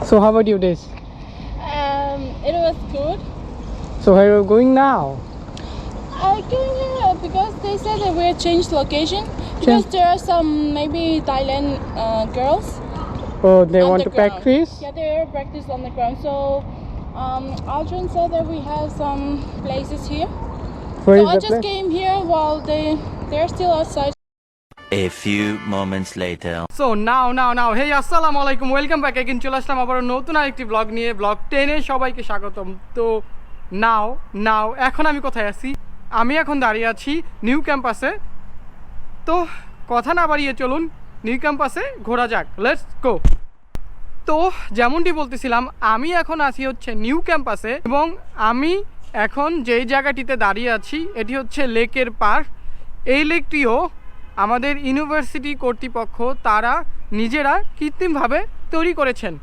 So how about your days? It was good. So where are you going now? I came here because they said that we'll change location because there are some maybe Thailand girls. Oh, they want to Underground. practice? Yeah, they're practice on the ground. So Aldrin said that we have some places here. Where So is I the just place? came here while they're still outside. A few moments later. So now hey আসসালামু আলাইকুম, welcome back again. চলে আসলাম আবার নতুন আরেকটি blog নিয়ে, blog 10-এ সবাইকে স্বাগতম। তো নাও এখন আমি কোথায় আছি? আমি এখন দাঁড়িয়ে আছি নিউ ক্যাম্পাসে। তো কথা না বাড়িয়ে চলুন নিউ ক্যাম্পাসে ঘোরা যাক, লেটস গো। তো যেমনটি বলতেছিলাম, আমি এখন আছি হচ্ছে নিউ ক্যাম্পাসে এবং আমি এখন যেই জায়গাটিতে দাঁড়িয়ে আছি এটি হচ্ছে লেকের পার্ক। এই লেকটিও আমাদের ইউনিভার্সিটি কর্তৃপক্ষ তারা নিজেরা কৃত্রিমভাবে তৈরি করেছেন।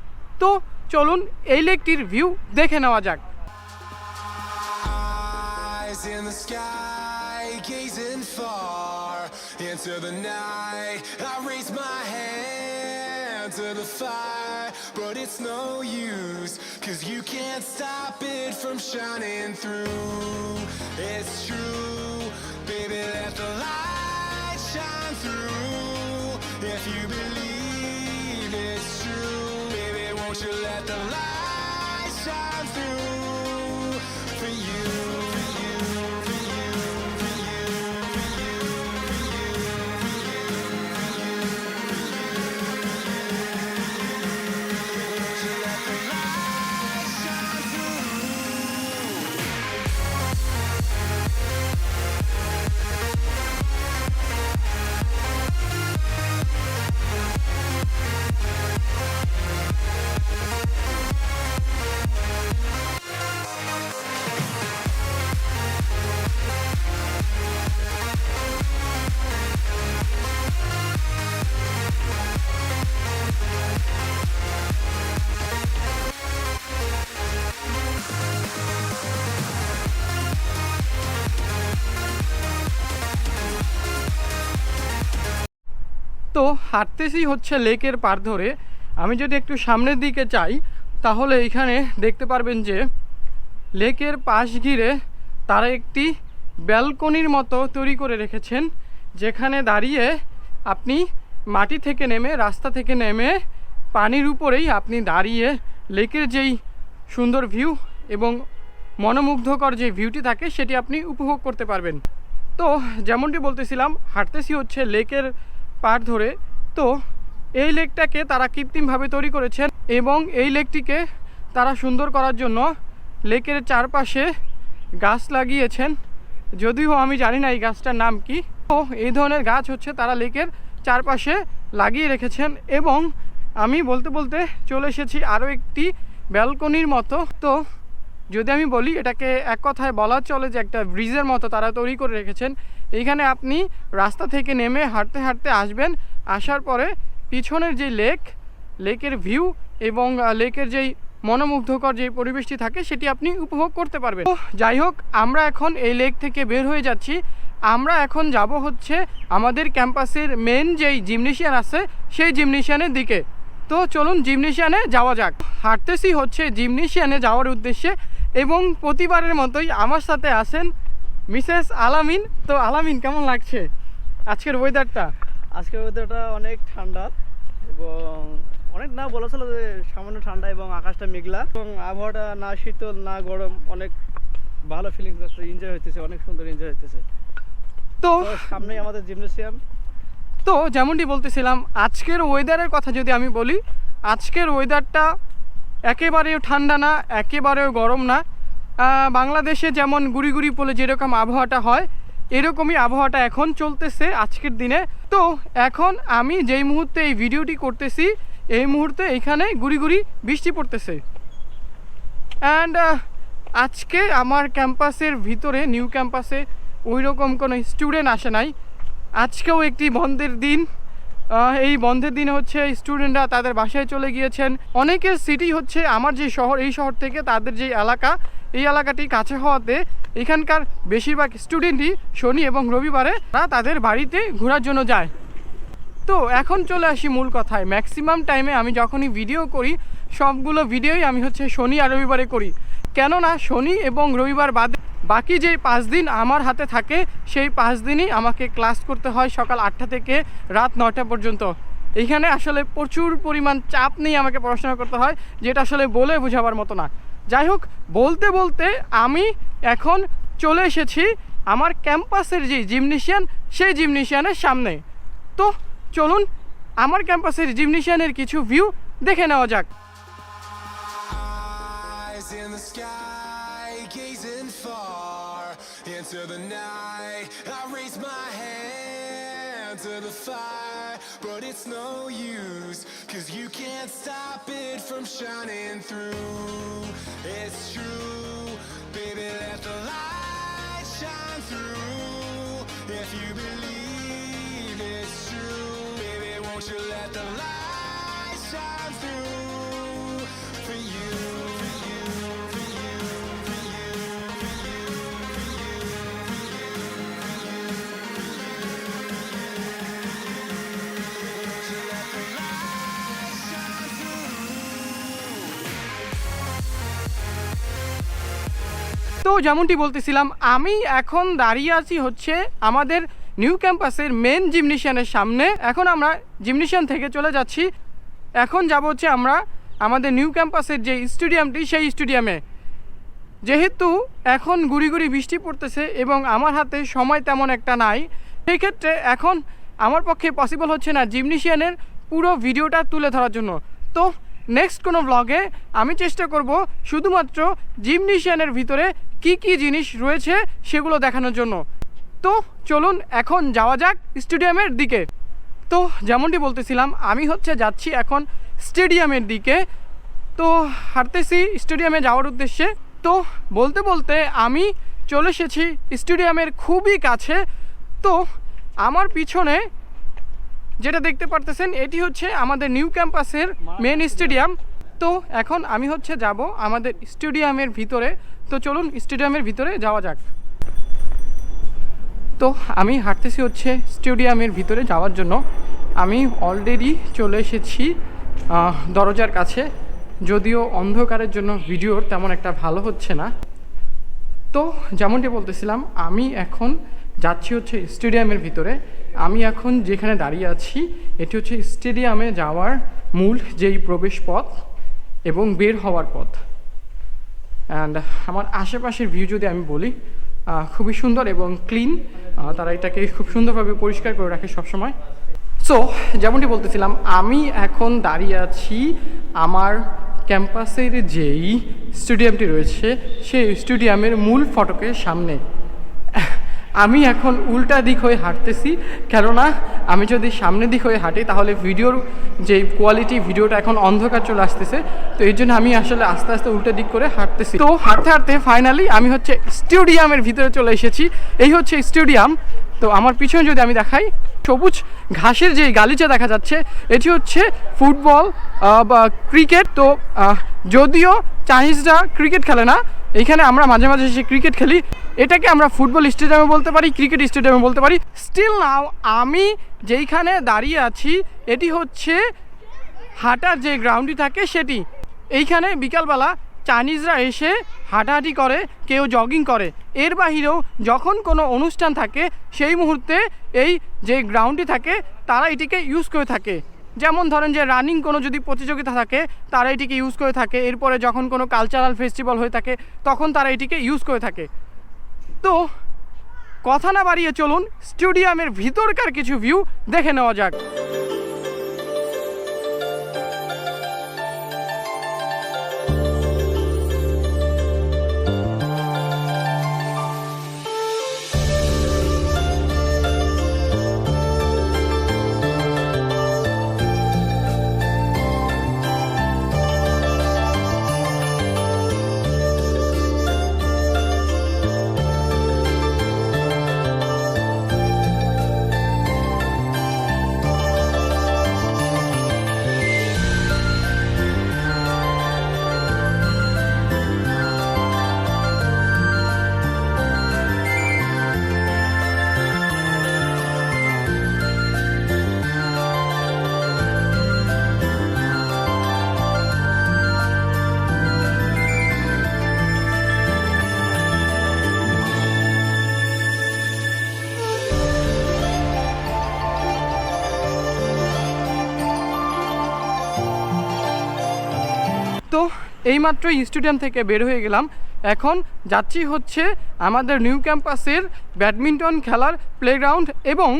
তো চলুন এই লেকটির ভিউ দেখে নেওয়া যাক। Eyes in the sky, gazing far into the night. I raise my hand to the fire, but it's no use, 'cause you can't stop it from shining through. It's true, baby, let the light shine through. If you believe it's true, baby, won't you let the light shine through for you, for you, for you, for you, for you, for you, for you, won't you let the light shine through? তো হাঁটতেছি হচ্ছে লেকের পার ধরে। আমি যদি একটু সামনের দিকে চাই তাহলে এখানে দেখতে পারবেন যে লেকের পাশ ঘিরে তারা একটি ব্যালকনির মতো তৈরি করে রেখেছেন, যেখানে দাঁড়িয়ে আপনি মাটি থেকে নেমে, রাস্তা থেকে নেমে পানির উপরেই আপনি দাঁড়িয়ে লেকের যেই সুন্দর ভিউ এবং মনোমুগ্ধকর যে ভিউটি থাকে সেটি আপনি উপভোগ করতে পারবেন। তো যেমনটি বলতেছিলাম, হাঁটতেছি হচ্ছে লেকের পার ধরে। তো এই লেকটাকে তারা কৃত্রিমভাবে তৈরি করেছেন এবং এই লেকটিকে তারা সুন্দর করার জন্য লেকের চারপাশে গাছ লাগিয়েছেন, যদিও আমি জানি না এই গাছটার নাম কি। তো এই ধরনের গাছ হচ্ছে তারা লেকের চারপাশে লাগিয়ে রেখেছেন এবং আমি বলতে বলতে চলে এসেছি আরও একটি ব্যালকনির মতো। তো যদি আমি বলি, এটাকে এক কথায় বলা চলে যে একটা ব্রিজের মতো তারা তৈরি করে রেখেছেন। এইখানে আপনি রাস্তা থেকে নেমে হাঁটতে হাঁটতে আসবেন, আসার পরে পিছনের যে লেকের ভিউ এবং লেকের যেই মনোমুগ্ধকর যে পরিবেশটি থাকে সেটি আপনি উপভোগ করতে পারবেন। তো যাই হোক, আমরা এখন এই লেক থেকে বের হয়ে যাচ্ছি। আমরা এখন যাব হচ্ছে আমাদের ক্যাম্পাসের মেন যেই জিমনেশিয়ান আছে সেই জিমনেশিয়ানের দিকে। তো চলুন জিমনেশিয়ানে যাওয়া যাক। হাঁটতেছি হচ্ছে জিমনেশিয়ানে যাওয়ার উদ্দেশ্যে এবং প্রতিবারের মতোই আমার সাথে আছেন মিসেস আলামিন। তো আলামিন, কেমন লাগছে আজকের ওয়েদারটা? আজকের ওয়েদারটা অনেক ঠান্ডা এবং অনেক না বলা ছিল যে সামান্য ঠান্ডা এবং আকাশটা মেঘলা এবং আবহাওয়াটা না শীতল না গরম, অনেক ভালো ফিলিংস আছে, এনজয় হইতেছে, অনেক সুন্দর এনজয় হইতেছে। তো সামনেই আমাদের জিমনেসিয়াম। তো যেমনটি বলতেছিলাম, আজকের ওয়েদারের কথা যদি আমি বলি, আজকের ওয়েদারটা একেবারেও ঠান্ডা না, একেবারেও গরম না। বাংলাদেশে যেমন গুড়ি পড়লে যেরকম আবহাওয়াটা হয় এরকমই আবহাওয়াটা এখন চলতেছে আজকের দিনে। তো এখন আমি যেই মুহূর্তে এই ভিডিওটি করতেছি এই মুহূর্তে এখানে গুড়ি বৃষ্টি পড়তেছে। অ্যান্ড আজকে আমার ক্যাম্পাসের ভিতরে, নিউ ক্যাম্পাসে ওই রকম কোনো স্টুডেন্ট আসে নাই। আজকেও একটি বন্ধের দিন। এই বন্ধের দিনে হচ্ছে স্টুডেন্টরা তাদের বাসায় চলে গিয়েছেন। অনেকের সিটি হচ্ছে আমার যে শহর, এই শহর থেকে তাদের যে এলাকা, এই এলাকাটি কাছে হওয়াতে এখানকার বেশিরভাগ স্টুডেন্টই শনি এবং রবিবারে তারা তাদের বাড়িতে ঘোরার জন্য যায়। তো এখন চলে আসি মূল কথায়। ম্যাক্সিমাম টাইমে আমি যখনই ভিডিও করি সবগুলো ভিডিওই আমি হচ্ছে শনি আর রবিবারে করি, কেননা শনি এবং রবিবার বাদে বাকি যে 5 দিন আমার হাতে থাকে সেই 5 দিনই আমাকে ক্লাস করতে হয় সকাল 8টা থেকে রাত 9টা পর্যন্ত। এইখানে আসলে প্রচুর পরিমাণ চাপ নিয়ে আমাকে পড়াশোনা করতে হয়, যেটা আসলে বলে বোঝাবার মতো না। যাই হোক, বলতে বলতে আমি এখন চলে এসেছি আমার ক্যাম্পাসের যে জিমনেশিয়ান সেই জিমনেশিয়ানের সামনে। তো চলুন আমার ক্যাম্পাসের জিমনেশিয়ানের কিছু ভিউ দেখে নেওয়া যাক। Eyes in the sky, gazing far into the night. I raise my hand to the fire, but it's no use, 'cause you can't stop it from shining through. It's true, baby, let the light shine through. If you believe it's true, baby, won't you let the light shine through for you. তো যেমনটি বলতেছিলাম, আমি এখন দাঁড়িয়ে আছি হচ্ছে আমাদের new ক্যাম্পাসের মেন জিমনেশিয়ানের সামনে। এখন আমরা জিমনেশিয়ান থেকে চলে যাচ্ছি, এখন যাব হচ্ছে আমরা আমাদের নিউ ক্যাম্পাসের যে স্টেডিয়ামটি সেই স্টেডিয়ামে। যেহেতু এখন গুড়ি গুড়ি বৃষ্টি পড়তেছে এবং আমার হাতে সময় তেমন একটা নাই, সেই ক্ষেত্রে এখন আমার পক্ষে পসিবল হচ্ছে না জিমনেশিয়ানের পুরো ভিডিওটা তুলে ধরার জন্য। তো নেক্সট কোনো ব্লগে আমি চেষ্টা করব শুধুমাত্র জিমনেশিয়ানের ভিতরে কি কি জিনিস রয়েছে সেগুলো দেখানোর জন্য। তো চলুন এখন যাওয়া যাক স্টেডিয়ামের দিকে। তো যেমনটি বলতেছিলাম, আমি হচ্ছে যাচ্ছি এখন স্টেডিয়ামের দিকে। তো হাঁটতেছি স্টেডিয়ামে যাওয়ার উদ্দেশ্যে। তো বলতে বলতে আমি চলে এসেছি স্টেডিয়ামের খুবই কাছে। তো আমার পিছনে যেটা দেখতে পারতেছেন এটি হচ্ছে আমাদের নিউ ক্যাম্পাসের মেন স্টেডিয়াম। তো এখন আমি হচ্ছে যাব আমাদের স্টেডিয়ামের ভিতরে। তো চলুন স্টেডিয়ামের ভিতরে যাওয়া যাক। তো আমি হাঁটতেছি হচ্ছে স্টেডিয়ামের ভিতরে যাওয়ার জন্য। আমি অলরেডি চলে এসেছি দরজার কাছে, যদিও অন্ধকারের জন্য ভিডিওর তেমন একটা ভালো হচ্ছে না। তো যেমনটি বলতেছিলাম, আমি এখন যাচ্ছি হচ্ছে স্টেডিয়ামের ভিতরে। আমি এখন যেখানে দাঁড়িয়ে আছি এটি হচ্ছে স্টেডিয়ামে যাওয়ার মূল যেই প্রবেশ পথ এবং বের হওয়ার পথ। অ্যান্ড আমার আশেপাশের ভিউ যদি আমি বলি, খুবই সুন্দর এবং ক্লিন। তারা এটাকে খুব সুন্দরভাবে পরিষ্কার করে রাখে সবসময়। সো যেমনটি বলতেছিলাম, আমি এখন দাঁড়িয়ে আছি আমার ক্যাম্পাসের যেই স্টেডিয়ামটি রয়েছে সেই স্টেডিয়ামের মূল ফটকের সামনে। আমি এখন উল্টা দিক হয়ে হাঁটতেছি, কেননা আমি যদি সামনের দিক হয়ে হাঁটি তাহলে ভিডিওর যে কোয়ালিটি, ভিডিওটা এখন অন্ধকার চলে আসতেছে। তো এই জন্য আমি আসলে আস্তে আস্তে উল্টা দিক করে হাঁটতেছি। তো হাঁটতে হাঁটতে ফাইনালি আমি হচ্ছে স্টেডিয়ামের ভিতরে চলে এসেছি। এই হচ্ছে স্টেডিয়াম। তো আমার পিছনে যদি আমি দেখাই, সবুজ ঘাসের যে গালিচা দেখা যাচ্ছে এটি হচ্ছে ফুটবল বা ক্রিকেট। তো যদিও চাইনিজরা ক্রিকেট খেলে না, এইখানে আমরা মাঝে মাঝে এসে ক্রিকেট খেলি। এটাকে আমরা ফুটবল স্টেডিয়ামে বলতে পারি, ক্রিকেট স্টেডিয়ামে বলতে পারি। স্টিল নাও আমি যেইখানে দাঁড়িয়ে আছি এটি হচ্ছে হাঁটার যে গ্রাউন্ডটি থাকে সেটি। এইখানে বিকালবেলা চাইনিজরা এসে হাঁটাহাঁটি করে, কেউ জগিং করে। এর বাহিরেও যখন কোনো অনুষ্ঠান থাকে সেই মুহূর্তে এই যে গ্রাউন্ডটি থাকে তারা এটিকে ইউজ করে থাকে। যেমন ধরেন যে রানিং কোনো যদি প্রতিযোগিতা থাকে তারা এটিকে ইউজ করে থাকে। এরপরে যখন কোনো কালচারাল ফেস্টিভ্যাল হয়ে থাকে তখন তারা এটিকে ইউজ করে থাকে। তো কথা না বাড়িয়ে চলুন স্টেডিয়ামের ভিতরকার কিছু ভিউ দেখে নেওয়া যাক। তো এইমাত্রই স্টেডিয়াম থেকে বের হয়ে গেলাম, এখন যাচ্ছি হচ্ছে আমাদের নিউ ক্যাম্পাসের ব্যাডমিন্টন খেলার প্লেগ্রাউন্ড এবং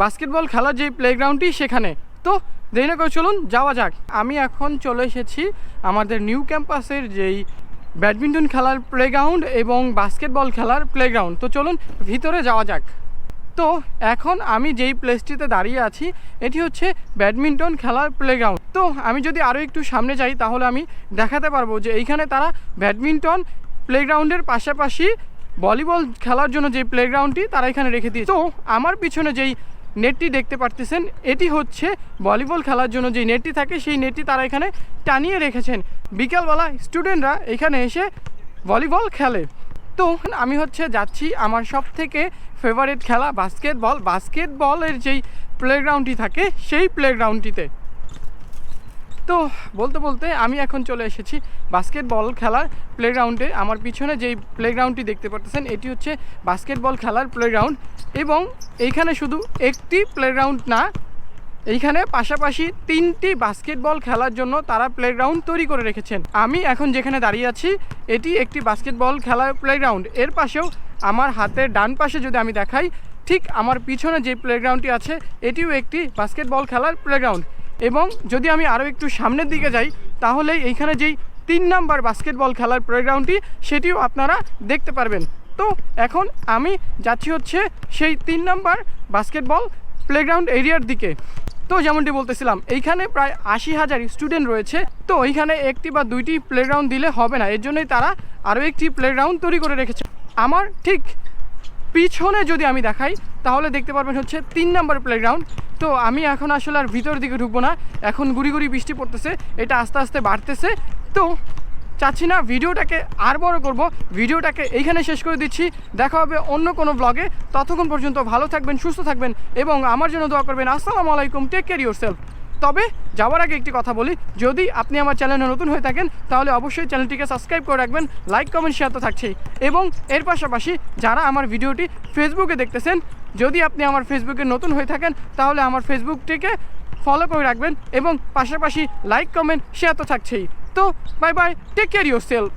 বাস্কেটবল খেলার যে প্লেগ্রাউন্ডটি সেখানে। তো দেরি না করে চলুন যাওয়া যাক। আমি এখন চলে এসেছি আমাদের নিউ ক্যাম্পাসের যেই ব্যাডমিন্টন খেলার প্লেগ্রাউন্ড এবং বাস্কেটবল খেলার প্লেগ্রাউন্ড। তো চলুন ভিতরে যাওয়া যাক। তো এখন আমি যেই প্লেসটিতে দাঁড়িয়ে আছি এটি হচ্ছে ব্যাডমিন্টন খেলার প্লেগ্রাউন্ড। তো আমি যদি আরও একটু সামনে যাই তাহলে আমি দেখাতে পারবো যে এইখানে তারা ব্যাডমিন্টন প্লেগ্রাউন্ডের পাশাপাশি ভলিবল খেলার জন্য যে প্লেগ্রাউন্ডটি তারা এখানে রেখে দিয়েছে। তো আমার পিছনে যেই নেটটি দেখতে পারতেছেন এটি হচ্ছে ভলিবল খেলার জন্য যেই নেটটি থাকে সেই নেটটি তারা এখানে টানিয়ে রেখেছেন। বিকালবেলা স্টুডেন্টরা এখানে এসে ভলিবল খেলে। তো আমি হচ্ছে যাচ্ছি আমার সব থেকে ফেভারিট খেলা বাস্কেটবলের যেই প্লেগ্রাউন্ডটি থাকে সেই প্লেগ্রাউন্ডটিতে। তো বলতে বলতে আমি এখন চলে এসেছি বাস্কেটবল খেলার প্লেগ্রাউন্ডে। আমার পিছনে যেই প্লেগ্রাউন্ডটি দেখতে পাচ্ছেন এটি হচ্ছে বাস্কেটবল খেলার প্লেগ্রাউন্ড এবং এইখানে শুধু একটি প্লেগ্রাউন্ড না, এইখানে পাশাপাশি 3টি বাস্কেটবল খেলার জন্য তারা প্লেগ্রাউন্ড তৈরি করে রেখেছেন। আমি এখন যেখানে দাঁড়িয়ে আছি এটি একটি বাস্কেটবল খেলার প্লেগ্রাউন্ড। এর পাশেও আমার হাতের ডান পাশে যদি আমি দেখাই, ঠিক আমার পিছনে যে প্লেগ্রাউন্ডটি আছে এটিও একটি বাস্কেটবল খেলার প্লেগ্রাউন্ড। এবং যদি আমি আরও একটু সামনের দিকে যাই তাহলে এইখানে যেই 3 নাম্বার বাস্কেটবল খেলার প্লেগ্রাউন্ডটি সেটিও আপনারা দেখতে পারবেন। তো এখন আমি যাচ্ছি হচ্ছে সেই 3 নাম্বার বাস্কেটবল প্লেগ্রাউন্ড এরিয়ার দিকে। তো যেমনটি বলতেছিলাম এইখানে প্রায় 80,000 স্টুডেন্ট রয়েছে। তো এইখানে একটি বা দুইটি প্লেগ্রাউন্ড দিলে হবে না, এর জন্যই তারা আরও একটি প্লেগ্রাউন্ড তৈরি করে রেখেছে। আমার ঠিক পিছনে যদি আমি দেখাই তাহলে দেখতে পারবেন হচ্ছে 3 নাম্বার প্লেগ্রাউন্ড। তো আমি এখন আসলে আর ভিতর দিকে ঢুকবো না, এখন গুড়ি গুড়ি বৃষ্টি পড়তেছে, এটা আস্তে আস্তে বাড়তেছে। তো চাচ্ছি না ভিডিওটাকে আর বড় করব, ভিডিওটাকে এইখানে শেষ করে দিচ্ছি। দেখা হবে অন্য কোনো ব্লগে। ততক্ষণ পর্যন্ত ভালো থাকবেন, সুস্থ থাকবেন এবং আমার জন্য দোয়া করবেন। আসসালামু আলাইকুম, টেক কেয়ার ইউরসেলফ। তবে যাওয়ার আগে একটি কথা বলি, যদি আপনি আমার চ্যানেলে নতুন হয়ে থাকেন তাহলে অবশ্যই চ্যানেলটিকে সাবস্ক্রাইব করে রাখবেন, লাইক কমেন্ট শেয়ার তো থাকছেই। এবং এর পাশাপাশি যারা আমার ভিডিওটি ফেসবুকে দেখতেছেন, যদি আপনি আমার ফেসবুকে নতুন হয়ে থাকেন তাহলে আমার ফেসবুকটিকে ফলো করে রাখবেন এবং পাশাপাশি লাইক কমেন্ট শেয়ার তো থাকছেই। তো bye bye, take care yourself.